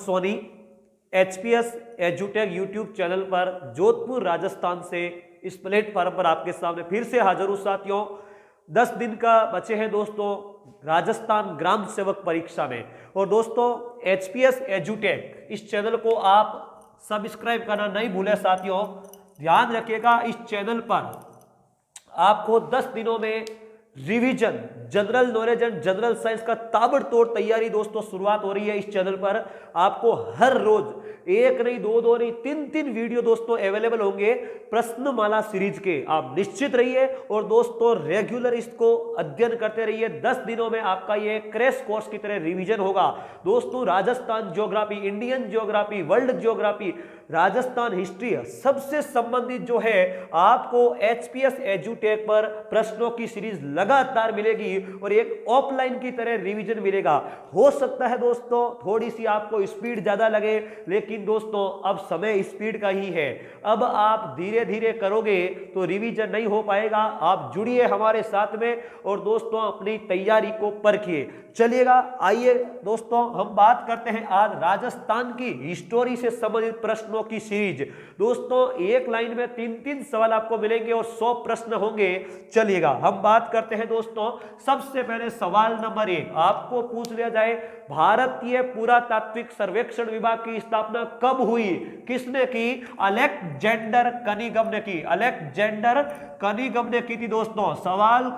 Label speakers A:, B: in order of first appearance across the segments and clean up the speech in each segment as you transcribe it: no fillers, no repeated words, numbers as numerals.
A: Soni HPS एजुटेक YouTube channel पर जोधपुर राजस्थान से इस प्लेटफॉर्म पर आपके सामने फिर से हाजिर हूं साथियों। 10 दिन का बचे हैं दोस्तों राजस्थान ग्राम सेवक परीक्षा में। और दोस्तों HPS एजुटेक इस चैनल को आप सब्सक्राइब करना नहीं भूलें साथियों। ध्यान रखिएगा, इस चैनल पर आपको 10 दिनों में revision, general knowledge and general science का ताबड़तोड़ तैयारी दोस्तों शुरुआत हो रही है। इस चैनल पर आपको हर रोज एक नहीं, दो नहीं, तीन वीडियो दोस्तों अवेलेबल होंगे प्रश्नमाला सीरीज के। आप निश्चित रहिए और दोस्तों रेगुलर इसको अध्ययन करते रहिए। 10 दिनों में आपका ये क्रैश कोर्स की तरह रिवीजन होगा दोस्तों। Rajasthan geography, Indian geography, world geography, Rajasthan history सबसे संबंधित जो है आपको HPS एजुटेक पर प्रश्नों की सीरीज लगातार मिलेगी और एक ऑफलाइन की तरह रिवीजन मिलेगा। हो सकता है दोस्तों थोड़ी सी आपको स्पीड ज्यादा लगे, लेकिन दोस्तों अब समय स्पीड का ही है। अब आप धीरे धीरे करोगे तो रिवीजन नहीं हो पाएगा। आप जुड़िए हमारे साथ में और दोस्तों अपनी तैयारी को परखिए। चलिएगा, आइए दोस्तों हम बात करते हैं आज राजस्थान की हिस्टोरी से संबंधित प्रश्नों की सीरीज। दोस्तों एक लाइन में 3 सवाल आपको मिलेंगे और 100 प्रश्न होंगे। चलिएगा हम बात करते हैं दोस्तों। सबसे पहले सवाल नंबर 1 आपको पूछ लिया जाए, भारतीय पुरातात्विक सर्वेक्षण विभाग की स्थापना कब हुई? किसने की? अलेक्जेंडर कनिंघम ने की। अलेक्जेंडर कनिंघम ने की थी दोस्तों। सवाल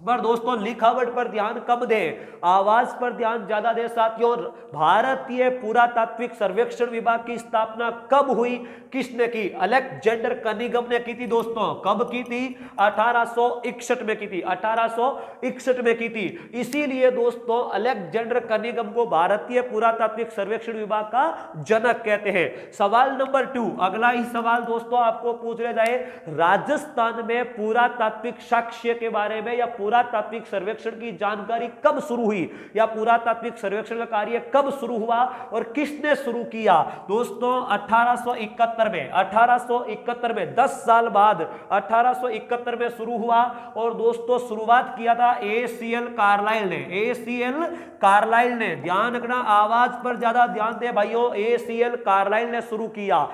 A: पर दोस्तों लिखावट पर ध्यान कम दें, आवाज पर ध्यान ज्यादा दें साथियों। भारतीय पुरातात्विक सर्वेक्षण विभाग की स्थापना कब हुई? किसने की? अलेक्जेंडर कनिंघम ने की थी दोस्तों। कब की थी? 1861 में की थी। 1861 में की थी। इसीलिए दोस्तों अलेक्जेंडर कनिंघम को भारतीय पुरातात्विक सर्वेक्षण विभाग का जनक कहते हैं। सवाल नंबर 2 अगला ही सवाल दोस्तों आपको पूछ लिया जाए, राजस्थान में पुरातात्विक साक्ष्य के बारे में या पुरातात्विक सर्वेक्षण की जानकारी कब शुरू हुई या पुरातात्विक सर्वेक्षण का कार्य कब शुरू हुआ और किसने शुरू किया? दोस्तों 1871 में। 1871 में 10 साल बाद 1871 में शुरू हुआ और दोस्तों शुरुआत किया था ACL कार्लाइल ने। ACL कार्लाइल ने, ध्यान रखना, आवाज पर ज्यादा ध्यान दे भाइयों। ACL कार्लाइल ने शुरू किया।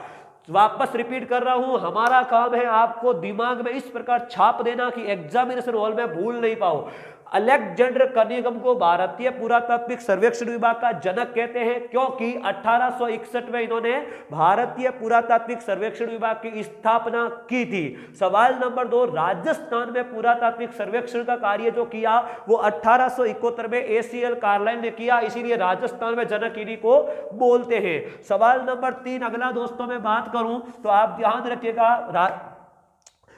A: वापस रिपीट कर रहा हूं, हमारा काम है आपको दिमाग में इस प्रकार छाप देना कि एग्जामिनेशन हॉल में भूल नहीं पाओ। अलेक्जेंडर कनिंघम को भारतीय पुरातात्विक सर्वेक्षण विभाग का जनक कहते हैं क्योंकि 1861 में इन्होंने भारतीय पुरातात्विक सर्वेक्षण विभाग की स्थापना की थी। सवाल नंबर 2 राजस्थान में पुरातात्विक सर्वेक्षण का कार्य जो किया वो 1871 में ACL कार्लाइल ने किया, इसीलिए राजस्थान में जनक इन्हीं को बोलते हैं। सवाल नंबर 3 अगला दोस्तों मैं बात करूं तो आप ध्यान रखिएगा,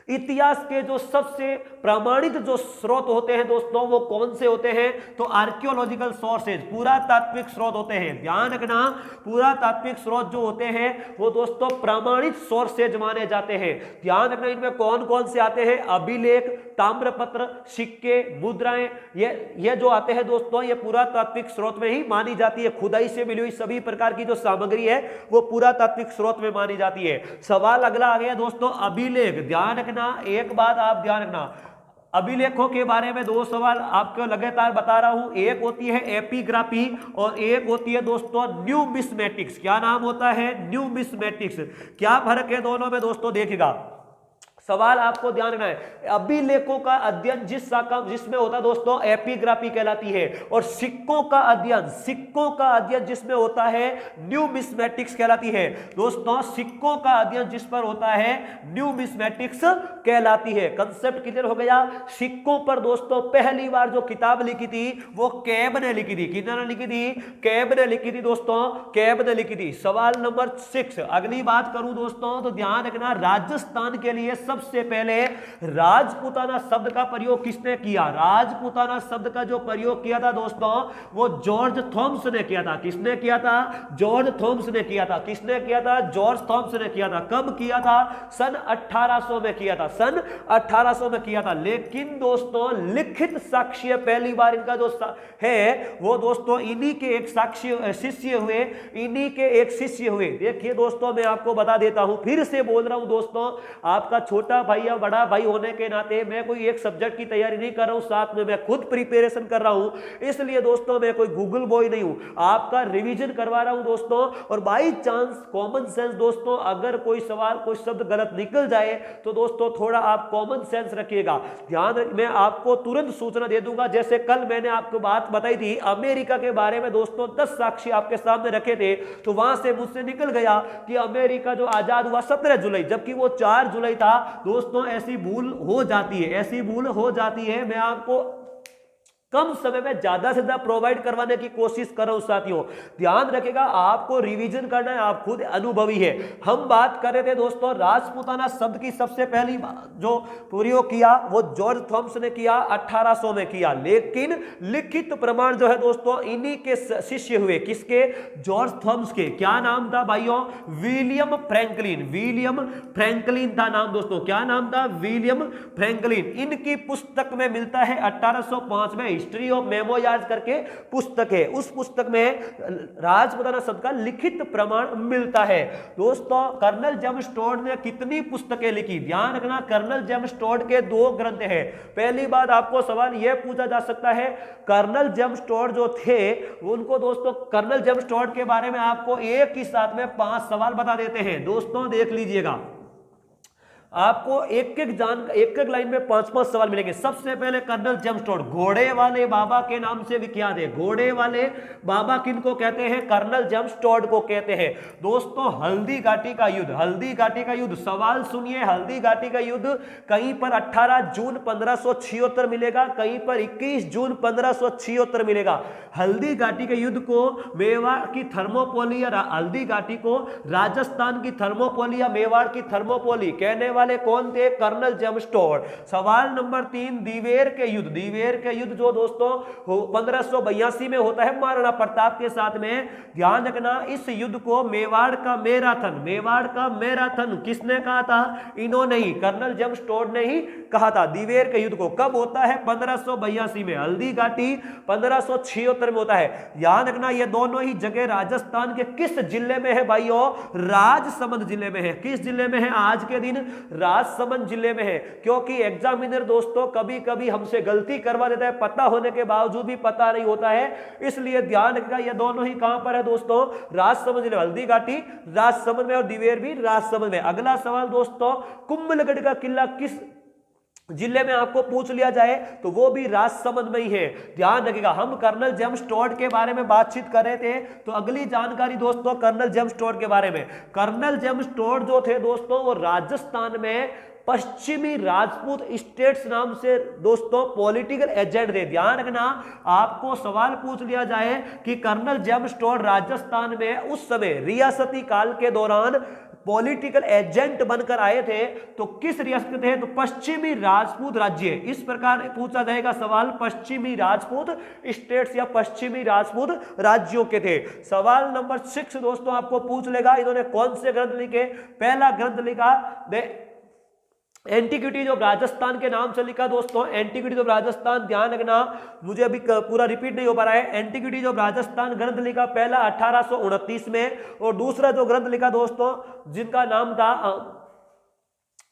A: इतिहास के जो सबसे प्रमाणित जो स्रोत होते हैं दोस्तों वो कौन से होते हैं? तो आर्कियोलॉजिकल सोर्सेज, पुरातात्विक स्रोत होते हैं। ध्यान रखना, पुरातात्विक स्रोत जो होते हैं वो दोस्तों प्रमाणित सोर्सेज माने जाते हैं। ध्यान रखना, इनमें कौन कौन से आते हैं? अभिलेख, ताम्रपत्र, सिक्के, मुद्राएं, ये जो आते हैं दोस्तों ये पुरातात्विक स्रोत में ही मानी जाती है। खुदाई से मिली हुई सभी प्रकार की जो सामग्री है वो पुरातात्विक स्रोत में मानी जाती है। सवाल अगला आ गया दोस्तों, अभिलेख। ध्यान रखना, एक बात आप ध्यान रखना, अभिलेखों के बारे में 2 सवाल आपको लगातार बता रहा हूं। एक होती है एपिग्राफी और एक होती है दोस्तों न्यूमिस्मेटिक्स। क्या नाम होता है? न्यूमिस्मेटिक्स। क्या फर्क है दोनों में दोस्तों? देखिएगा, सवाल आपको ध्यान रखना है, अभिलेखों का अध्ययन जिस शाखा जिसमें होता है दोस्तों एपिग्राफी कहलाती है, और सिक्कों का अध्ययन जिसमें होता है न्यूमिस्मेटिक्स कहलाती है। दोस्तों सिक्कों का अध्ययन जिस पर होता है न्यूमिस्मेटिक्स कहलाती है। कंसेप्ट क्लियर हो गया? सिक्कों पर दोस्तों पहली बार जो किताब लिखी थी वो कैब ने लिखी थी। किन्होंने लिखी थी? कैब ने लिखी थी दोस्तों, कैब ने लिखी थी। सवाल नंबर 6 अगली बात करूं दोस्तों तो ध्यान रखना, राजस्थान के लिए सबसे पहले राजपूताना शब्द का प्रयोग किसने किया? राजपूताना शब्द का जो प्रयोग किया था दोस्तों वो जॉर्ज थॉम्स ने किया था। किसने किया था? जॉर्ज थॉम्स ने किया था। किसने किया था? जॉर्ज थॉम्स ने किया था। कब किया था? सन 1800 में किया था। सन 1800 में किया था। लेकिन दोस्तों लिखित साक्ष्य पहली बार इनका जो है वो दोस्तों इन्हीं के एक शिष्य हुए, देखिए दोस्तों मैं आपको बता देता हूं, फिर से बोल रहा हूं दोस्तों, आपका छोटा छोटा भाई या बड़ा भाई होने के नाते मैं कोई एक सब्जेक्ट की तैयारी नहीं कर रहा हूं, साथ में मैं खुद प्रिपरेशन कर रहा हूं, इसलिए दोस्तों मैं कोई गूगल बॉय नहीं हूं, आपका रिवीजन करवा रहा हूं दोस्तों। और बाई चांस कॉमन सेंस दोस्तों, अगर कोई सवाल कोई शब्द गलत निकल जाए तो दोस्तों थोड़ा आप कॉमन सेंस रखिएगा। ध्यान, मैं आपको तुरंत सूचना दे दूंगा, जैसे कल मैंने आपको बात बताई थी अमेरिका के बारे में दोस्तों, 10 साक्षी आपके सामने रखे थे, तो वहां से मुझसे निकल गया कि अमेरिका जो आजाद हुआ 17 जुलाई, जबकि वो 4 जुलाई था दोस्तों। ऐसी भूल हो जाती है, ऐसी भूल हो जाती है। मैं आपको कम समय में ज्यादा से ज्यादा प्रोवाइड करवाने की कोशिश कर रहा हूं साथियों। ध्यान रखिएगा, आपको रिवीजन करना है, आप खुद अनुभवी है। हम बात कर रहे थे दोस्तों राजपूताना शब्द की, सबसे पहली जो प्रयोग किया वो जॉर्ज थॉमस ने किया, 1800 में किया, लेकिन लिखित प्रमाण जो है दोस्तों इन्हीं के शिष्य हुए, किसके? जॉर्ज थॉमस के। क्या नाम था भाइयों? William Franklin. विलियम फ्रैंकलिन था नाम दोस्तों। क्या नाम था? William Franklin. इनकी पुस्तक में मिलता है 1805 में, हिस्ट्री ऑफ मेमोयर्स करके पुस्तक है, उस पुस्तक में राजपूताना शब्द का लिखित प्रमाण मिलता है दोस्तों। कर्नल जेम्स टोड ने कितनी पुस्तकें लिखी? ध्यान रखना, कर्नल जेम्स टोड के 2 ग्रंथ हैं। पहली बात आपको सवाल यह पूछा जा सकता है, कर्नल जेम्स टोड जो थे उनको दोस्तों, कर्नल जेम्स टोड के बारे में आपको एक ही साथ में 5 सवाल बता देते हैं दोस्तों, देख लीजिएगा। आपको एक एक लाइन में 5-5 सवाल मिलेंगे। सबसे पहले कर्नल जेम्स टोड, घोड़े वाले बाबा के नाम से विख्यात है। घोड़े वाले बाबा किनको कहते हैं? कर्नल जेम्स टोड को कहते हैं दोस्तों। हल्दी घाटी का युद्ध, हल्दी घाटी का युद्ध, सवाल सुनिए, हल्दी घाटी का युद्ध कहीं पर 18 जून 1576 मिलेगा, कहीं पर 21 जून 1576 मिलेगा। हल्दी घाटी के युद्ध को मेवाड़ की थर्मोपोली या हल्दी घाटी को राजस्थान की थर्मोपोली या मेवाड़ की थर्मोपोली कहने वाले कौन थे? Colonel James Tod. सवाल नंबर 3, दिवेर के युद्ध। दिवेर के युद्ध जो दोस्तों 1582 में होता है महाराणा प्रताप के साथ में। ध्यान रखना, इस युद्ध को मेवाड़ का मैराथन, मेवाड़ का मैराथन किसने कहा था? इन्होंने ही, कर्नल जेम्स टोड ने ही कहा था। दिवेर के युद्ध को कब होता है? 1582 में। हल्दी घाटी 1576 में होता है। ध्यान रखना, ये दोनों ही जगह राजस्थान के किस जिले में है भाइयों? राजसमंद जिले में है। किस जिले में है? आज के दिन राजसमंद जिले में है। क्योंकि एग्जामिनर दोस्तों कभी कभी हमसे गलती करवा देता है, पता होने के बावजूद भी पता नहीं होता है, इसलिए ध्यान रखिएगा ये दोनों ही कहां पर है दोस्तों? राजसमंद जिले। हल्दी घाटी राजसमंद में और दिवेर भी राजसमंद में। अगला सवाल दोस्तों, कुंभलगढ़ का किला किस जिले में आपको पूछ लिया जाए तो वो भी राजसमंद में ही है। ध्यान रखिएगा, हम कर्नल जेम्स टोड के बारे में बातचीत कर रहे थे, तो अगली जानकारी दोस्तों कर्नल जेम्स टोड के बारे में। कर्नल जेम्स टोड जो थे दोस्तों वो राजस्थान में पश्चिमी राजपूत स्टेट्स नाम से दोस्तों पॉलिटिकल एजेंट थे। ध्यान रखना, आपको सवाल पूछ लिया जाए कि कर्नल जेम्स टोड राजस्थान में उस समय रियासती काल के दौरान पॉलिटिकल एजेंट बनकर आए थे, तो किस रियासत के थे? तो पश्चिमी राजपूत राज्य। इस प्रकार पूछा जाएगा सवाल, पश्चिमी राजपूत स्टेट्स या पश्चिमी राजपूत राज्यों के थे। सवाल नंबर 6 दोस्तों आपको पूछ लेगा, इन्होंने कौन से ग्रंथ लिखे? पहला ग्रंथ लिखा एंटीक्विटीज ऑफ राजस्थान के नाम से लिखा दोस्तों, एंटीक्विटीज ऑफ राजस्थान। ध्यान रखना, मुझे अभी पूरा रिपीट नहीं हो पा रहा है। एंटीक्विटीज ऑफ राजस्थान ग्रंथ लिखा पहला 1829 में, और दूसरा जो ग्रंथ लिखा दोस्तों जिनका नाम था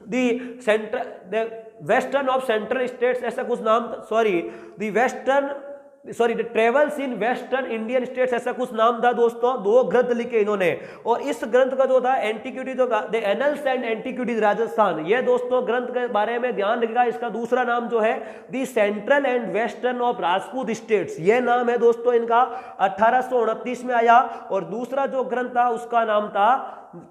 A: the western of central states, ऐसा कुछ नाम, travels in western Indian states, ऐसा कुछ नाम था दोस्तों। 2 ग्रंथ लिखे इन्होंने, और इस ग्रंथ का जो था antiquities of the annuls and antiquities Rajasthan, ये दोस्तों ग्रंथ के बारे में ध्यान रखिएगा। इसका दूसरा नाम जो है the central and western of Rajput states, ये नाम है दोस्तों इनका। 1829 में आया, और दूसरा जो ग्रंथ था उसका नाम था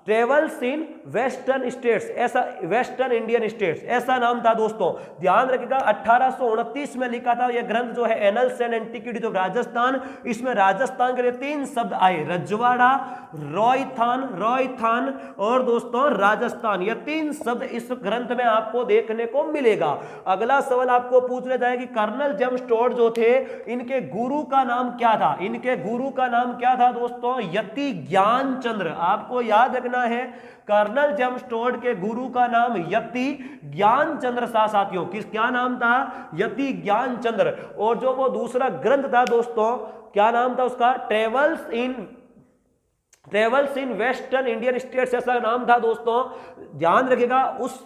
A: ट्रेवल्स इन वेस्टर्न स्टेट्स, ऐसा वेस्टर्न इंडियन स्टेट्स, ऐसा नाम था दोस्तों। ध्यान रखिएगा, 1829 में लिखा था यह ग्रंथ जो है annuls and antiquities of Rajasthan. इसमें राजस्थान के 3 शब्द आए, रजवाड़ा, रोयथान और दोस्तों राजस्थान, ये 3 शब्द इस ग्रंथ में आपको देखने को मिलेगा। अगला सवाल आपको पूछने जाए कि कर्नल जेम्स टोड जो थे इनके गुरु का नाम क्या था? इनके गुरु का नाम क्या था दोस्तों? यति ज्ञानचंद्र। आपको याद रखना है, कर्नल जेम्स टोड के गुरु का नाम यति ज्ञानचंद्र था साथियों। क्या नाम था? यति ज्ञानचंद्र। और जो वो दूसरा ग्रंथ था दोस्तों, क्या नाम था उसका? Travels in western Indian states, ऐसा नाम था दोस्तों। ध्यान रखिएगा, उस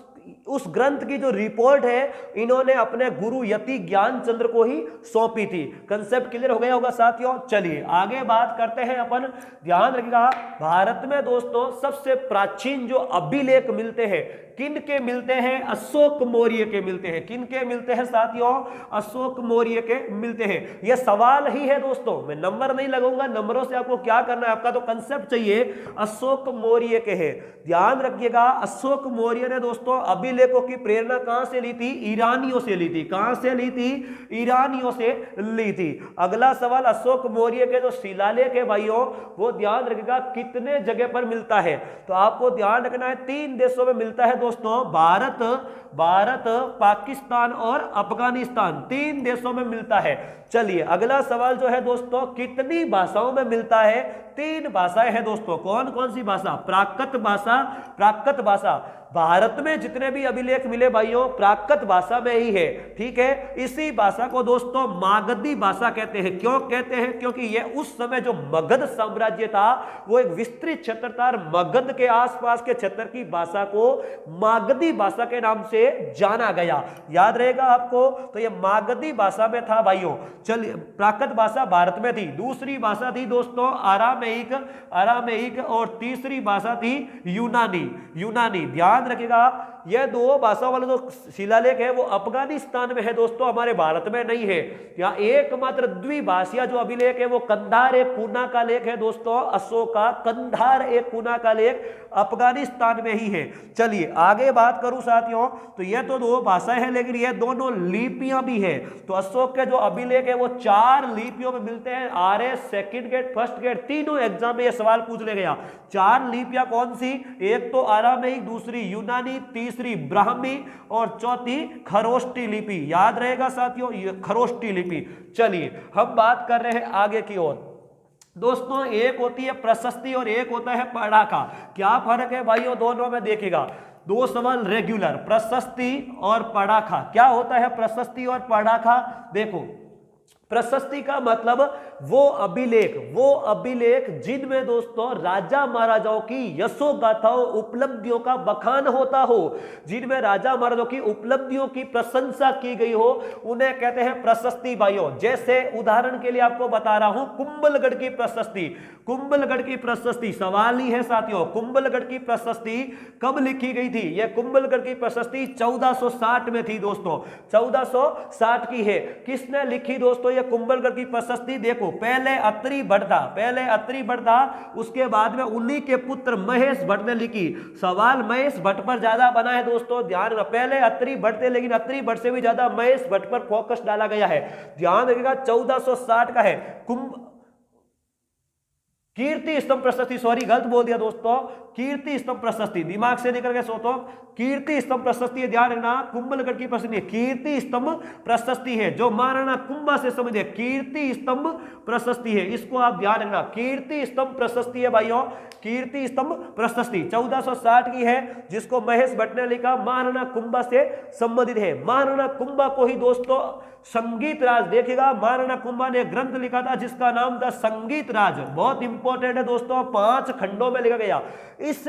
A: उस ग्रंथ की जो रिपोर्ट है इन्होंने अपने गुरु यति ज्ञानचंद्र को ही सौंपी थी। कंसेप्ट क्लियर हो गया होगा साथियों। चलिए आगे बात करते हैं अपन। ध्यान रखिएगा, भारत में दोस्तों सबसे प्राचीन जो अभिलेख मिलते हैं किन के मिलते हैं? अशोक मौर्य के मिलते हैं। किन के मिलते हैं साथियों? अशोक मौर्य के मिलते हैं। यह सवाल ही है दोस्तों, मैं नंबर नहीं लगाऊंगा, नंबरों से आपको क्या करना है, आपका तो कंसेप्ट चाहिए। अशोक मौर्य के हैं। ध्यान रखिएगा, अशोक मौर्य ने दोस्तों अभिलेखों की प्रेरणा कहां से ली थी? ईरानियों से ली थी। कहां से ली थी? ईरानियों से ली थी। अगला सवाल, अशोक मौर्य के जो शिलालेख है भाइयों, वो ध्यान रखिएगा कितने जगह पर मिलता है? तो आपको ध्यान रखना है 3 देशों में मिलता है दोस्तों, भारत, पाकिस्तान और अफगानिस्तान, 3 देशों में मिलता है। चलिए अगला सवाल जो है दोस्तों, कितनी भाषाओं में मिलता है? 3 भाषाएं हैं दोस्तों। कौन कौन सी भाषा? प्राकृत भाषा। भारत में जितने भी अभिलेख मिले भाइयों प्राकृत भाषा में ही है, ठीक है। इसी भाषा को दोस्तों मागधी भाषा कहते हैं। क्यों कहते हैं? क्योंकि यह उस समय जो मगध साम्राज्य था वो एक विस्तृत क्षेत्र था, मगध के आसपास के क्षेत्र की भाषा को मागधी भाषा के नाम से जाना गया। याद रहेगा आपको, तो यह मागधी भाषा में था भाइयों। चलिए, प्राकृत भाषा भारत में थी। दूसरी भाषा थी दोस्तों अरामेइक और तीसरी भाषा थी यूनानी। ध्यान रखिएगा, यह 2 भाषाओं वाले जो शिलालेख है वो अफगानिस्तान में है दोस्तों, हमारे भारत में नहीं है। यहाँ एकमात्र द्विभाषीय जो अभिलेख है वो कंधार एक कूना का लेख है दोस्तों, अशोक का कंधार एक कूना का लेख अफगानिस्तान में ही है। चलिए आगे बात करूं साथियों, तो यह तो 2 भाषाएं हैं लेकिन ये दोनों लिपियां भी है। तो अशोक के जो अभिलेख है वो 4 लिपियों में मिलते हैं। RS, second GATE, first GATE, तीनों एग्जाम में यह सवाल पूछ ले गया। 4 लिपियां कौन सी? एक तो अरामेइक, दूसरी यूनानी, तीसरी ब्राह्मी और चौथी खरोष्टी लिपि। याद रहेगा साथियों, ये खरोष्टी लिपि। चलिए हम बात कर रहे हैं आगे की ओर। दोस्तों एक होती है प्रशस्ति और एक होता है पढ़ाका। क्या फर्क है भाइयों दोनों में? देखिएगा 2 सवाल रेगुलर, प्रशस्ति और पढ़ाका। क्या होता है प्रशस्ति और पढ़ाका? देखो, प्रशस्ति का मतलब वो अभिलेख जिनमें दोस्तों राजा महाराजाओं की यशोगाथाओं उपलब्धियों का बखान होता हो, जिनमें राजा महाराजाओं की उपलब्धियों की प्रशंसा की गई हो, उन्हें कहते हैं प्रशस्ति भाइयों। जैसे उदाहरण के लिए आपको बता रहा हूं कुंभलगढ़ की प्रशस्ति। सवाल ही है साथियों, कुंभलगढ़ की प्रशस्ति कब लिखी गई थी? यह कुंभलगढ़ की प्रशस्ति 1460 में थी दोस्तों, 1460 की है। किसने लिखी दोस्तों ये कुंभलगढ़ की प्रशस्ति? देखो, पहले अत्रि भट्ट था, उसके बाद में उन्हीं के पुत्र महेश भट्ट ने लिखी। सवाल महेश भट्ट पर ज्यादा बना है दोस्तों, ध्यान रखना। पहले अत्रि भट्ट थे लेकिन अत्रि भट्ट से भी ज्यादा महेश भट्ट पर फोकस डाला गया है। ध्यान रखिएगा 1460 का है। कीर्ति स्तंभ प्रशस्ति, सॉरी गलत बोल दिया दोस्तों, कीर्ति स्तंभ प्रशस्ति, दिमाग से निकल के सोचो, कीर्ति स्तंभ प्रशस्ति है। ध्यान रखना, कुंभलगढ़ की प्रशस्ति कीर्ति स्तंभ प्रशस्ति है, जो महाराणा कुंभा से समझे कीर्ति स्तंभ प्रशस्ति है, इसको आप ध्यान रखना। कीर्ति स्तंभ प्रशस्ति है भाइयों, कीर्ति स्तंभ प्रशस्ति 1460 की है, जिसको महेश भट्ट ने लिखा, महाराणा कुंभा से संबंधित है। महाराणा कुंभा को ही दोस्तों संगीत राज, देखिएगा महाराणा कुंभा ने ग्रंथ लिखा था जिसका नाम था संगीत राज। बहुत इंपॉर्टेंट है दोस्तों, 5 खंडों में लिखा गया। इस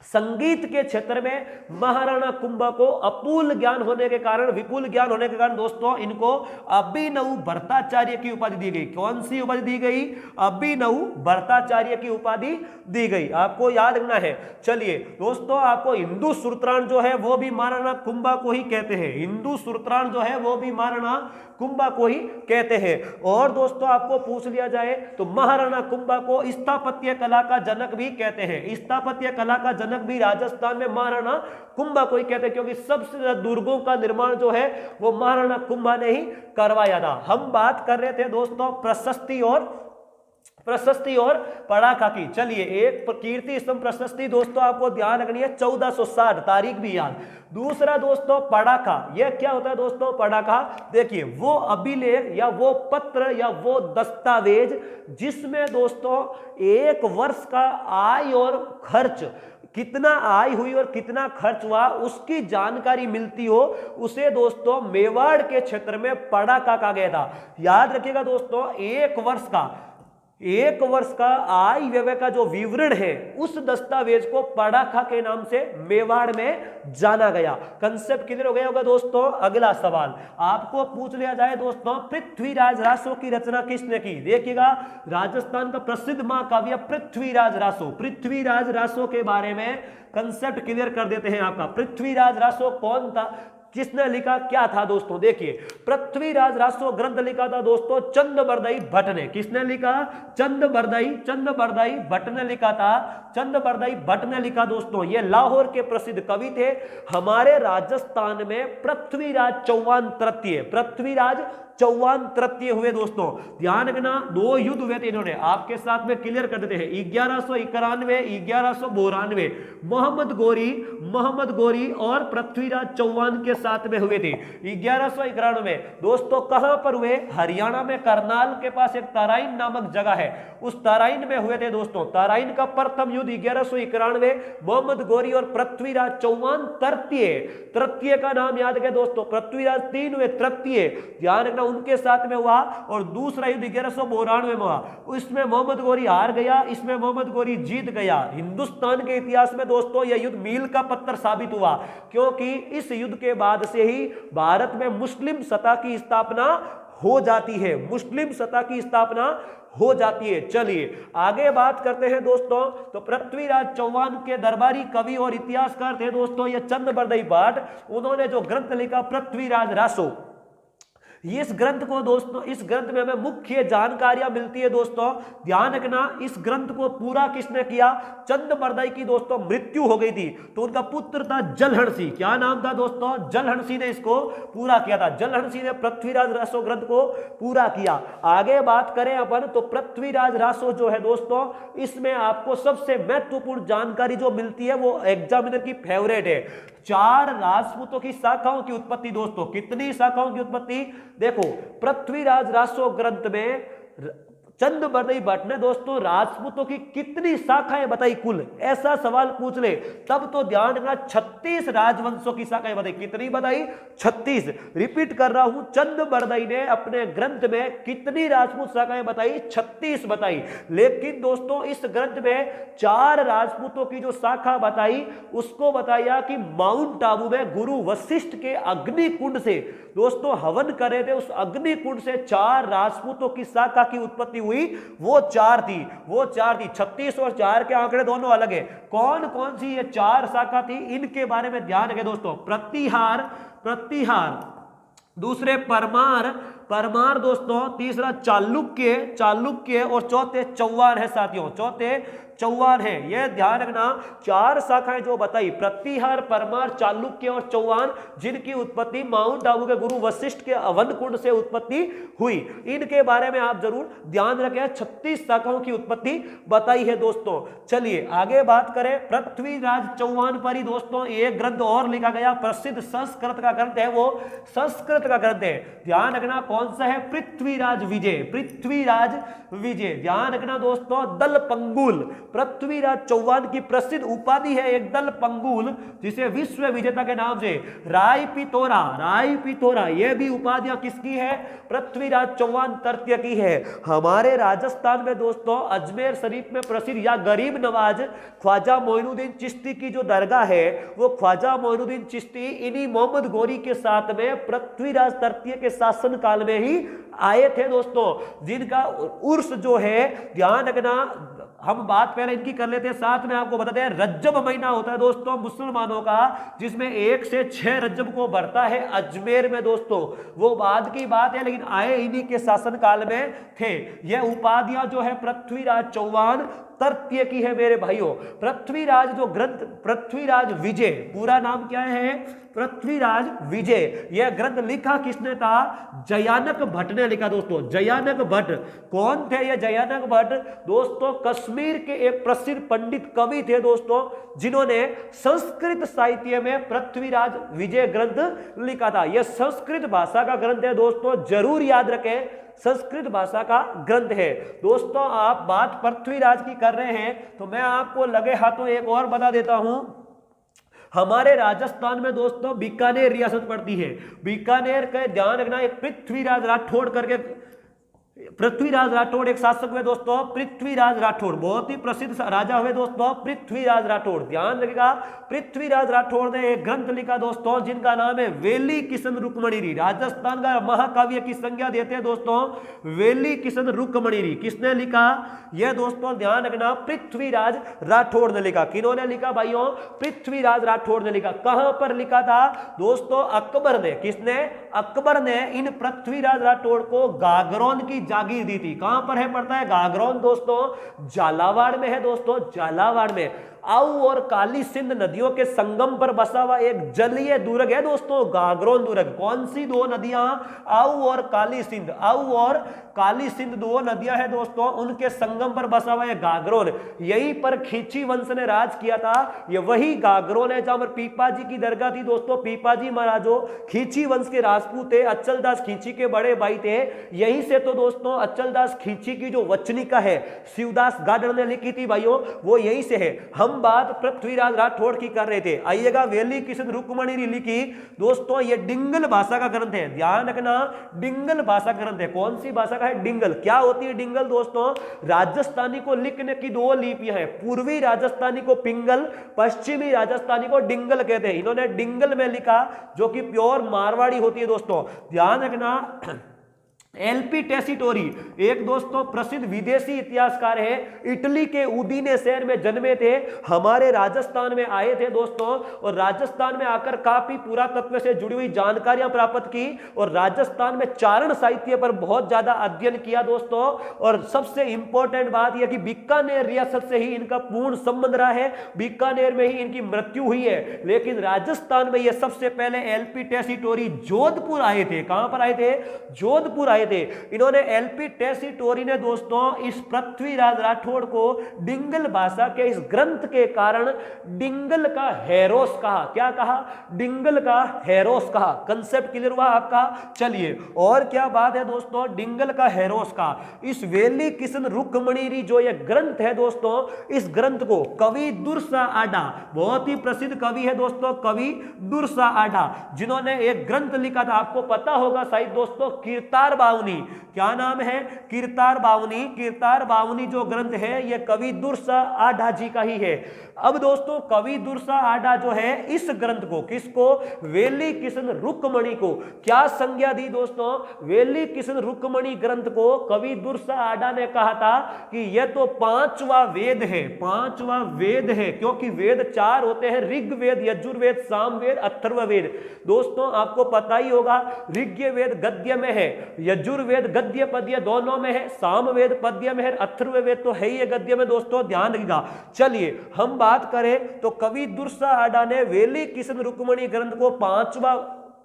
A: संगीत के क्षेत्र में महाराणा कुंभा को अपूल ज्ञान होने के कारण, विपुल ज्ञान होने के कारण दोस्तों इनको अभिनव भट्टाचार्य की उपाधि दी गई। कौन सी उपाधि दी गई? अभिनव भट्टाचार्य की उपाधि दी गई, आपको याद रखना है। चलिए दोस्तों, आपको हिंदू सूत्रधार जो है वो भी महाराणा कुंभा को ही कहते हैं, हिंदू सूत्रधार जो है वो भी महाराणा कुंभा को ही कहते हैं। और दोस्तों आपको पूछ लिया जाए तो महाराणा कुंभा को स्थापत्य कला का जनक भी कहते हैं। स्थापत्य कला का जनक भी राजस्थान में महाराणा कुंभा को ही कहते हैं, क्योंकि सबसे ज्यादा दुर्गों का निर्माण जो है वो महाराणा कुंभा ने ही करवाया था। हम बात कर रहे थे दोस्तों प्रशस्ति और पढ़ाका की। चलिए, एक कीर्ति स्तंभ प्रशस्ति दोस्तों आपको ध्यान रखनी है 1460, तारीख भी याद। दूसरा दोस्तों पढ़ाका, यह क्या होता है दोस्तों पढ़ाका? देखिए, वो अभिलेख या वो पत्र या वो दस्तावेज जिसमें दोस्तों 1 वर्ष का आय और खर्च, कितना आय हुई और कितना खर्च हुआ उसकी जानकारी मिलती हो, उसे दोस्तों मेवाड़ के क्षेत्र में पढ़ाका कहा गया था। याद रखिएगा दोस्तों, 1 वर्ष का 1 वर्ष का आय व्यय का जो विवरण है उस दस्तावेज को पड़ाखा के नाम से मेवाड़ में जाना गया। कंसेप्ट क्लियर हो गया होगा दोस्तों। अगला सवाल आपको पूछ लिया जाए दोस्तों, पृथ्वीराज रासो की रचना किसने की? देखिएगा, राजस्थान का प्रसिद्ध महाकाव्य पृथ्वीराज रासो, पृथ्वीराज रासो के बारे में कंसेप्ट क्लियर कर देते हैं आपका। पृथ्वीराज रासो कौन था, किसने लिखा, क्या था दोस्तों? देखिए, पृथ्वीराज रासो ग्रंथ लिखा था दोस्तों चंद्रबरदाई भट्ट ने। किसने लिखा? चंद्रबरदाई भट्ट ने लिखा था। चंद्रबरदाई भट्ट ने लिखा दोस्तों। ये लाहौर के प्रसिद्ध कवि थे। हमारे राजस्थान में पृथ्वीराज चौहान तृतीय, पृथ्वीराज चौहान तृतीय हुए दोस्तों। ध्यान रखना, 2 युद्ध हुए थे इन्होंने, आपके साथ में क्लियर कर देते हैं। 1191, 1192 मोहम्मद गोरी और पृथ्वीराज चौहान के साथ में हुए थे। 1191 में दोस्तों कहां पर हुए? हरियाणा में करनाल के पास एक तराइन नामक जगह है, उस तराइन में हुए थे दोस्तों। तराइन का प्रथम युद्ध 1191, मोहम्मद गोरी और पृथ्वीराज चौहान तृतीय का नाम याद रखें दोस्तों। पृथ्वीराज 3 हुए, तृतीय ध्यान रखना उनके साथ में हुआ। और दूसरा युद्ध 1192 में हुआ, इसमें मोहम्मद गोरी हार गया, इसमें मोहम्मद गोरी जीत गया। हिंदुस्तान के इतिहास में दोस्तों यह युद्ध मील का पत्थर साबित हुआ, क्योंकि इस युद्ध के बाद से ही भारत में मुस्लिम सत्ता की स्थापना हो जाती है, मुस्लिम सत्ता की स्थापना हो जाती है। चलिए आगे बात करते हैं दोस्तों। तो पृथ्वीराज चौहान के दरबारी कवि और इतिहासकार थे दोस्तों ये चंद्रबरदाई भट्ट। उन्होंने जो ग्रंथ लिखा पृथ्वीराज रासो, इस ग्रंथ को दोस्तों, इस ग्रंथ में हमें मुख्य जानकारियां मिलती है दोस्तों। ध्यान रखना, इस ग्रंथ को पूरा किसने किया? चंद्रबरदाई की दोस्तों मृत्यु हो गई थी, तो उनका पुत्र था जलहंसी। क्या नाम था दोस्तों? जलहंसी ने इसको पूरा किया था। जलहंसी ने पृथ्वीराज रासो ग्रंथ को पूरा किया। आगे बात करें अपन तो पृथ्वीराज रासो जो है दोस्तों, इसमें आपको सबसे महत्वपूर्ण जानकारी जो मिलती है वो एग्जामिनर की फेवरेट है। 4 राजपूतों की शाखाओं की उत्पत्ति दोस्तों। कितनी शाखाओं की उत्पत्ति? देखो, पृथ्वीराज रासो ग्रंथ में चंद्रबरदाई भट्ट ने दोस्तों राजपूतों की कितनी शाखाएं बताई कुल, ऐसा सवाल पूछ ले तब तो ध्यान रखना 36 राजवंशों की शाखाएं बताई। कितनी बताई? 36। रिपीट कर रहा हूं, चंद्रबरदाई ने अपने ग्रंथ में कितनी राजपूत शाखाएं बताई? 36 बताई। लेकिन दोस्तों इस ग्रंथ में 4 राजपूतों की जो शाखा बताई उसको बताया कि माउंट आबू में गुरु वशिष्ठ के अग्निकुंड से दोस्तों हवन करे थे, उस अग्निकुंड से 4 राजपूतों की शाखा की उत्पत्ति हुई। वो 4 थी। 36 और 4 के आंकड़े दोनों अलग है। कौन कौन सी ये 4 शाखा थी, इनके बारे में ध्यान रखें दोस्तों। प्रतिहार, दूसरे परमार दोस्तों, तीसरा चालुक्य और चौथे चौहान है साथियों, चौथे चौहान है। यह ध्यान रखना, 4 शाखाएं जो बताई प्रतिहार, परमार, चालुक्य और चौहान, जिनकी उत्पत्ति माउंट आबू के गुरु वशिष्ठ के अवन कुंड से उत्पत्ति हुई, इनके बारे में आप जरूर ध्यान रखें। 36 शाखाओं की उत्पत्ति बताई है दोस्तों। चलिए आगे बात करें। पृथ्वीराज चौहान पर ही दोस्तों एक ग्रंथ और लिखा गया, प्रसिद्ध संस्कृत का ग्रंथ है, वो संस्कृत का ग्रंथ है। ध्यान रखना कौन सा है? पृथ्वीराज विजय। ध्यान रखना दोस्तों, दल पंगुल, पृथ्वीराज चौहान की प्रसिद्ध उपाधि है एक दल पंगुल, जिसे विश्व विजेता के नाम से राय पिथोरा, यह भी उपाधियां किसकी है? पृथ्वीराज चौहान तृतीय की है। हमारे राजस्थान में दोस्तों अजमेर शरीफ में प्रसिद्ध या गरीब नवाज ख्वाजा मोइनुद्दीन चिश्ती की जो दरगाह है, वो ख्वाजा मोइनुद्दीन चिश्ती इन्हीं मोहम्मद गोरी के साथ में पृथ्वीराज तृतीय के शासन काल में ही आए थे दोस्तों, जिनका उर्स जो है, ध्यान रखना हम बात पहले इनकी कर लेते हैं, साथ में आपको बताते हैं रज्जब महीना होता है दोस्तों मुसलमानों का, जिसमें 1 से 6 रज्जब को बढ़ता है अजमेर में दोस्तों। वो बाद की बात है, लेकिन आए इन्हीं के शासन काल में थे। यह उपाधियां जो है पृथ्वीराज चौहान तृतीय की है मेरे भाइयों। पृथ्वीराज जो ग्रंथ, पृथ्वीराज विजय, पूरा नाम क्या है? पृथ्वीराज विजय। यह ग्रंथ लिखा किसने था? जयानक भट्ट ने लिखा दोस्तों। जयानक भट्ट कौन थे? ये जयानक भट्ट दोस्तों कश्मीर के एक प्रसिद्ध पंडित कवि थे दोस्तों, जिन्होंने संस्कृत साहित्य में पृथ्वीराज विजय ग्रंथ लिखा था। यह संस्कृत भाषा का ग्रंथ है दोस्तों, जरूर याद रखें, संस्कृत भाषा का ग्रंथ है दोस्तों। आप बात पृथ्वीराज की कर रहे हैं तो मैं आपको लगे हाथों एक और बता देता हूं। हमारे राजस्थान में दोस्तों बीकानेर रियासत पड़ती है। बीकानेर का ध्यान रखना, एक पृथ्वीराज राठौड़ करके पृथ्वीराज राठौड़ एक शासक हुए दोस्तों, पृथ्वीराज राठौड़, बहुत ही प्रसिद्ध राजा हुए दोस्तों पृथ्वीराज राठौड़। ध्यान रखिएगा, पृथ्वीराज राठौड़ ने एक ग्रंथ लिखा दोस्तों जिनका नाम है वेली किशन रुक्मणीरी। राजस्थान का महाकाव्य की संज्ञा देते हैं दोस्तों वेली किशन रुक्मणीरी। किसने लिखा यह दोस्तों, ध्यान रखना, पृथ्वीराज राठौड़ ने लिखा। किन्होंने लिखा भाइयों? पृथ्वीराज राठौड़ ने लिखा। कहां पर लिखा था दोस्तों? अकबर ने। किसने? अकबर ने इन पृथ्वीराज राठौड़ को गागरोन की जागीर दी थी। कहां पर है पड़ता है गागरोन दोस्तों? झालावाड़ में है दोस्तों, झालावाड़ में। आऊ और काली सिंध नदियों के संगम पर बसा हुआ एक जलीय दुर्ग है दोस्तों गागरोन दुर्ग। कौन सी दो नदियां? आऊ और काली सिंध। आऊ और काली सिंध दो नदियां हैं दोस्तों, उनके संगम पर बसा हुआ है गागरोन। यहीं पर खींची वंश ने राज किया था। ये वही गागरोन है जहां पर पीपाजी की दरगाह थी दोस्तों। पीपाजी महाराजो खींची वंश के राजपूत थे, अचलदास खींची के बड़े भाई थे। यहीं से तो दोस्तों अचलदास खींची की जो वचनिका है शिवदास गाडर ने लिखी थी भाइयों, वो यहीं से है। हम बात पृथ्वीराज राठौड़ की कर रहे थे। आइएगा, वेली किशन रुक्मणीरी लिखी दोस्तों, ये डिंगल भाषा का ग्रंथ है। ध्यान रखना, डिंगल भाषा ग्रंथ है। कौन सी भाषा का है? डिंगल। क्या होती है डिंगल दोस्तों? राजस्थानी को लिखने की दो लिपियां हैं, पूर्वी राजस्थानी को पिंगल, पश्चिमी राजस्थानी को डिंगल कहते हैं। इन्होंने डिंगल में लिखा जो कि प्योर मारवाड़ी होती है दोस्तों। ध्यान रखना, एलपी टेसीटोरी एक दोस्तों प्रसिद्ध विदेशी इतिहासकार है, इटली के उदीने शहर में जन्मे थे, हमारे राजस्थान में आए थे दोस्तों, और राजस्थान में आकर काफी पुरातत्व से जुड़ी हुई जानकारियां प्राप्त की, और राजस्थान में चारण साहित्य पर बहुत ज्यादा अध्ययन किया दोस्तों। और सबसे इंपॉर्टेंट बात यह कि बीकानेर रियासत से ही इनका पूर्ण संबंध रहा है, बीकानेर में ही इनकी मृत्यु हुई है। लेकिन राजस्थान में यह सबसे पहले एलपी टेसीटोरी जोधपुर आए थे। कहां पर आए थे? जोधपुर आए थे। इन्होंने एलपी टेसीटोरी ने दोस्तों इस पृथ्वीराज राठौड़ को डिंगल भाषा के इस ग्रंथ के कारण डिंगल का हेरोस कहा। क्या कहा? डिंगल का हेरोस कहा। कंसेप्ट क्लियर हुआ आपका? चलिए, और क्या बात है दोस्तों? डिंगल का हेरोस का इस वेली किशन रुक्मणीरी जो ये ग्रंथ है दोस्तों, इस ग्रंथ को कवि दुर्सा आडा, बहुत ही प्रसिद्ध कवि है दोस्तों कवि दुर्सा आडा, जिन्होंने एक ग्रंथ लिखा था, आपको पता होगा शायद दोस्तों, कीर्तार बावनी। क्या नाम है? कीर्तार बावनी। कीर्तार बावनी जो ग्रंथ है यह कवि दुर्सा आडा जी का ही है। अब दोस्तों कवि दुर्सा आडा जो है इस ग्रंथ को, किसको? वेली किशन रुक्मणी को क्या संज्ञा दी दोस्तों? वेली किशन रुक्मणी ग्रंथ को कवि दुर्सा आडा ने कहा था कि यह तो पांचवा वेद है, पांचवा वेद है, क्योंकि वेद चार होते हैं, ऋग्वेद, यजुर्वेद, सामवेद, अथर्ववेद। दोस्तों आपको पता ही होगा, ऋग्वेद गद्य में है, यजुर्वेद गद्य पद्य दोनों में है, सामवेद पद्य में है, अथर्ववेद तो है ही गद्य में दोस्तों, ध्यान रखिएगा। चलिए हम बात करें तो कवि दुर्सा आडा ने वेली किशन रुक्मणी ग्रंथ को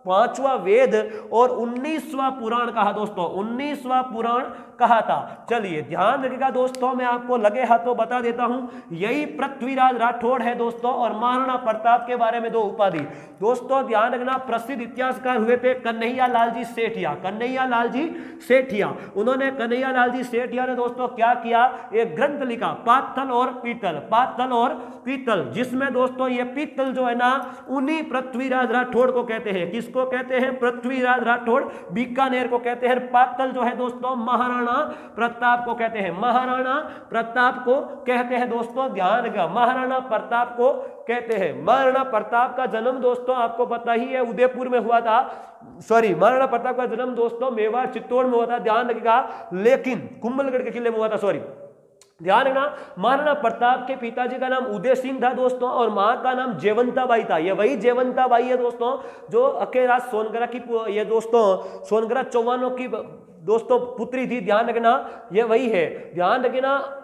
A: पांचवा वेद और 19वां पुराण कहा दोस्तों, 19वां पुराण कहा था। चलिए ध्यान रखिएगा दोस्तों, मैं आपको लगे हाथों बता देता हूं, यही पृथ्वीराज राठौड़ है दोस्तों, और महाराणा प्रताप के बारे में दो उपाधि। दोस्तों ध्यान रखना, प्रसिद्ध इतिहासकार हुए थे कन्हैया लाल जी सेठिया। कन्हैया लाल जी सेठिया, उन्होंने कन्हैया लाल जी सेठिया ने दोस्तों क्या किया? एक ग्रंथ लिखा, पाथल और पीतल, पाथल और पीतल, जिसमें दोस्तों ये पीतल जो है ना, उन्हीं पृथ्वीराज राठौड़ को कहते हैं। किसको कहते हैं? पृथ्वीराज राठौड़। बीकानेर को कहते हैं। पातल जो है दोस्तों महाराणा प्रताप को कहते हैं, महाराणा प्रताप को कहते हैं दोस्तों, ध्यान रखिएगा, महाराणा प्रताप को कहते हैं। महाराणा प्रताप का जन्म दोस्तों आपको पता ही है उदयपुर में हुआ था, सॉरी, महाराणा प्रताप का जन्म दोस्तों मेवाड़ चित्तौड़ में हुआ था, ध्यान रखिएगा, लेकिन कुंभलगढ़ के किले में हुआ था, सॉरी ध्यान रखना। महाराणा प्रताप के पिताजी का नाम उदय सिंह था दोस्तों, और मां का नाम जयवंताबाई था। ये वही जयवंताबाई है दोस्तों जो अकेराज सोनगरा की, ये दोस्तों सोनगरा चौहानों की दोस्तों पुत्री थी, ध्यान रखना, ये वही है, ध्यान रखना।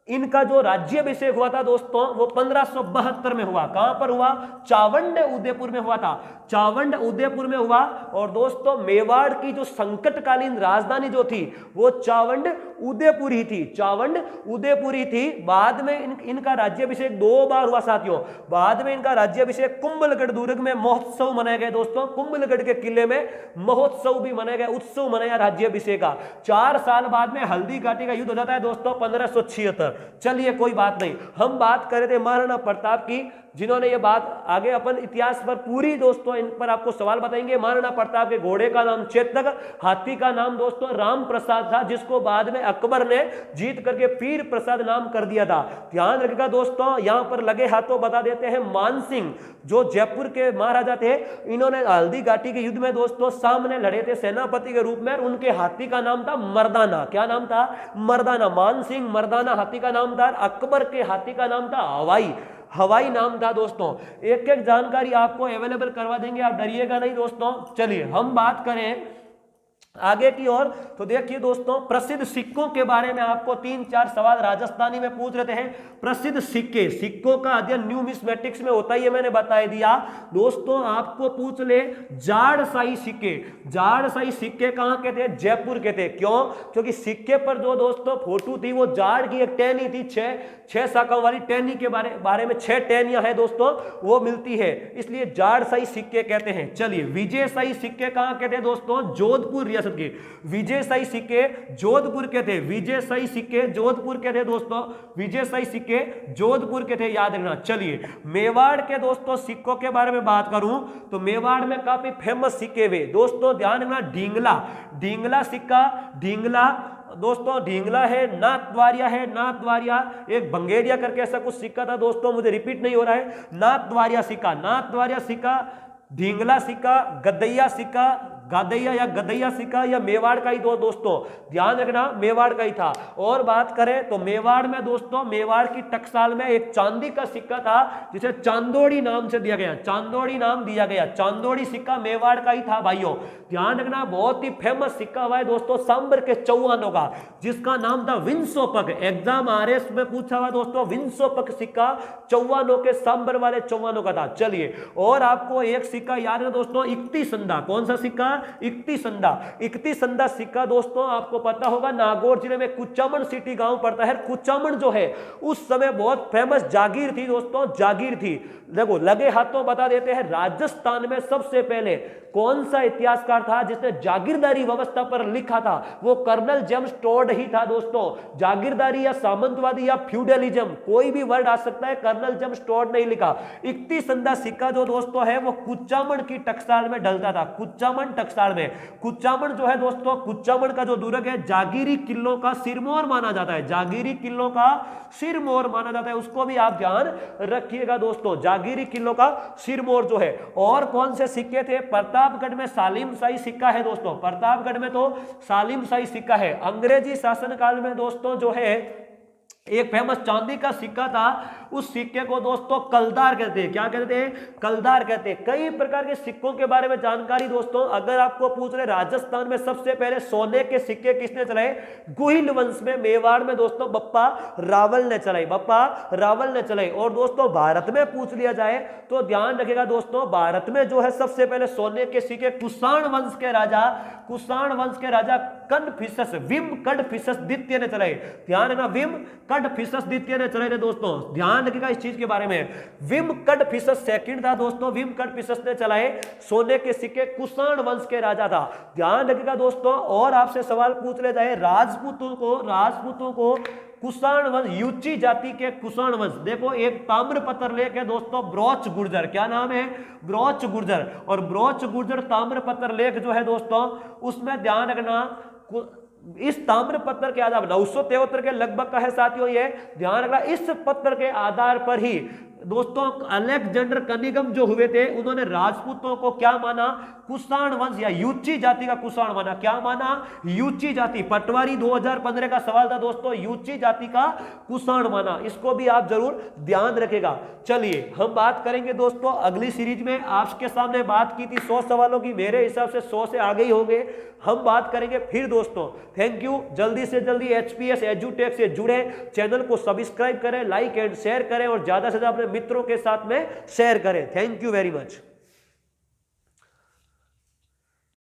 A: इनका जो राज्याभिषेक हुआ था दोस्तों वो 1572 में हुआ। कहां पर हुआ? चावंड उदयपुर में हुआ था, चावंड उदयपुर में हुआ। और दोस्तों मेवाड़ की जो संकटकालीन राजधानी जो थी वो चावंड उदयपुर ही थी, चावंड उदयपुर ही थी। बाद में इनका राज्याभिषेक 2 बार हुआ साथियों। बाद में इनका राज्याभिषेक कुंभलगढ़ दुर्ग में महोत्सव मनाए गए दोस्तों, कुंभलगढ़ के किले में महोत्सव भी मनाया गया, उत्सव मनाया राज्याभिषेक का। 4 साल बाद में हल्दी घाटी का युद्ध हो जाता है दोस्तों 1576। चलिए कोई बात नहीं, हम बात कर रहे थे महाराणा प्रताप की। जिन्होंने ये बात आगे अपन इतिहास पर पूरी दोस्तों इन पर आपको सवाल बताएंगे। महाराणा प्रताप के घोड़े का नाम चेतक, हाथी का नाम दोस्तों राम प्रसाद था, जिसको बाद में अकबर ने जीत करके पीर प्रसाद नाम कर दिया था। ध्यान रखिएगा दोस्तों, यहां पर लगे हाथों बता देते हैं मानसिंह जो जयपुर के महाराजा थे, इन्होंने हल्दी घाटी के युद्ध में दोस्तों सामने लड़े थे सेनापति के रूप में। उनके हाथी का नाम था मर्दाना। क्या नाम था? मर्दाना। मानसिंह मर्दाना हाथी का नाम था। अकबर के हाथी का नाम था हवाई, हवाई नाम था दोस्तों। एक एक जानकारी आपको अवेलेबल करवा देंगे, आप डरिएगा नहीं दोस्तों। चलिए हम बात करें आगे की ओर, तो देखिए दोस्तों प्रसिद्ध सिक्कों के बारे में आपको 3-4 सवाल राजस्थानी में पूछ रहे हैं। प्रसिद्ध सिक्के, सिक्कों का अध्ययन न्यूमिस्मेटिक्स में होता है, ये मैंने बता दिया दोस्तों। आपको पूछ ले जाड़शाही सिक्के, जाड़शाही सिक्के कहां के थे? जयपुर के थे। क्यों? क्योंकि सिक्के पर जो दोस्तों फोटो थी वो जाड़ की एक टहनी थी, छह शाखाओं वाली टहनी के बारे में 6 टहनियां है दोस्तों, वो मिलती है, इसलिए जाड़शाही सिक्के कहते हैं। चलिए विजयशाही सिक्के कहां के थे दोस्तों? जोधपुर रियासत के। विजयशाही सिक्के जोधपुर के थे, विजयशाही सिक्के जोधपुर के थे दोस्तों, विजयशाही सिक्के जोधपुर के थे, याद रखना। चलिए मेवाड़ के दोस्तों सिक्कों के बारे में बात करूं तो मेवाड़ में काफी फेमस सिक्के हुए दोस्तों, ध्यान रखना। ढींगला, ढींगला सिक्का, ढींगला दोस्तों, ढींगला है, नाथद्वारिया है, नाथद्वारिया, एक बंगेरिया करके ऐसा कुछ सिक्का था दोस्तों, मुझे रिपीट नहीं हो रहा है। नाथद्वारिया सिक्का, नाथद्वारिया सिक्का, ढींगला सिक्का, गदैया सिक्का, गादैया या गदैया सिक्का, या मेवाड़ का ही दोस्तों, ध्यान रखना मेवाड़ का ही था। और बात करें तो मेवाड़ में दोस्तों, मेवाड़ की टकसाल में एक चांदी का सिक्का था जिसे चांदोड़ी नाम से दिया गया, चांदोड़ी नाम दिया गया। चांदोड़ी सिक्का मेवाड़ का ही था भाइयों, ध्यान रखना। बहुत ही फेमस सिक्का हुआ है दोस्तों सांबर के चौहानों का, जिसका नाम था विंसोपक। एग्जाम आरएस में पूछा हुआ दोस्तों, विंसोपक सिक्का चौहानों के सांबर वाले चौहानों का था। चलिए और आपको एक सिक्का याद है दोस्तों, इक्तिसंदा। कौन सा सिक्का? इक्तिसंदा। इक्तिसंदा सिक्का दोस्तों आपको पता होगा नागौर जिले में कुचामन सिटी गांव पड़ता है। कुचामन जो है उस समय बहुत फेमस जागीर थी दोस्तों, जागीर थी। देखो लगे हाथों बता देते हैं, राजस्थान में सबसे पहले कौन सा इतिहासकार था जिसने जागीरदारी व्यवस्था पर लिखा था? वो कर्नल जेम्स टोड ही था दोस्तों। जागीरदारी या सामंतवादी या फ्यूडलिज्म कोई भी वर्ड आ सकता है, कर्नल जेम्स टोड ने लिखा। इक्तिसंदा सिक्का जो दोस्तों है वो कुचामन की टकसाल में डलता था, कुचामन टकसाल में। कुचामन जो है दोस्तों, कुचामन का जो दुर्ग है जागीरी किलों का सिरमौर माना जाता है, जागीरी किलों का सिरमौर माना जाता है, उसको भी आप ध्यान रखिएगा दोस्तों, जागीरी किलों का सिरमौर जो है। और कौन से सिक्के थे? प्रतापगढ़ में सालिम शाही सिक्का है दोस्तों, प्रतापगढ़ में तो सालिम शाही सिक्का है। अंग्रेजी शासनकाल में दोस्तों जो है एक फेमस चांदी का सिक्का था, उस सिक्के को दोस्तों कलदार कहते हैं। क्या कहते हैं? कलदार कहते हैं। कई प्रकार के सिक्कों के बारे में जानकारी दोस्तों अगर आपको पूछ रहे, राजस्थान में सबसे पहले सोने के सिक्के किसने चलाए? गुहिल वंश में, मेवाड़ में दोस्तों बप्पा रावल ने चलाई, बप्पा रावल ने चलाई। और दोस्तों भारत में पूछ लिया जाए तो ध्यान रखिएगा दोस्तों, भारत में जो है सबसे पहले सोने के सिक्के कुषाण वंश के राजा, कुषाण वंश के राजा कनफिसस, विम कनफिसस द्वितीय ने चलाए। ध्यान रखना, विम कनफिसस द्वितीय ने चलाए थे दोस्तों, ध्यान रखिएगा इस चीज के बारे में। विम कनफिसस सेकंड था दोस्तों, विम कनफिसस ने चलाए सोने के सिक्के, कुषाण वंश के राजा था, ध्यान रखिएगा दोस्तों। और आपसे सवाल पूछ ले जाए, राजपूतों को कुषाण वंश, यूची जाति के कुषाण वंश, देखो एक ताम्रपत्र लेख है दोस्तों ब्रोच गुर्जर, क्या नाम है? ब्रोच गुर्जर। और ब्रोच गुर्जर ताम्रपत्र लेख जो है दोस्तों उसमें ध्यान रखना, इस ताम्रपत्र के आधार 973 के लगभग का है साथियों ये, ध्यान रखना। इस पत्र के आधार पर ही दोस्तों अलेक्जेंडर कनिगम जो हुए थे उन्होंने राजपूतों को क्या माना? कुषाण वंश या यूची जाति का कुषाण माना। क्या माना? यूची जाति। पटवारी 2015 का सवाल था दोस्तों, यूची जाति का कुषाण माना, इसको भी आप जरूर ध्यान रखेगा। चलिए हम बात करेंगे दोस्तों अगली सीरीज में, आपके सामने बात की थी 100 सवालों की, मेरे हिसाब से 100 से आगे ही होंगे, हम बात करेंगे फिर दोस्तों। Thank you. जल्दी से जल्दी HPS एजुटेक से जुड़े, चैनल को सब्सक्राइब करें, लाइक एंड शेयर करें और ज्यादा से ज्यादा अपने मित्रों के साथ में शेयर करें। Thank you very much.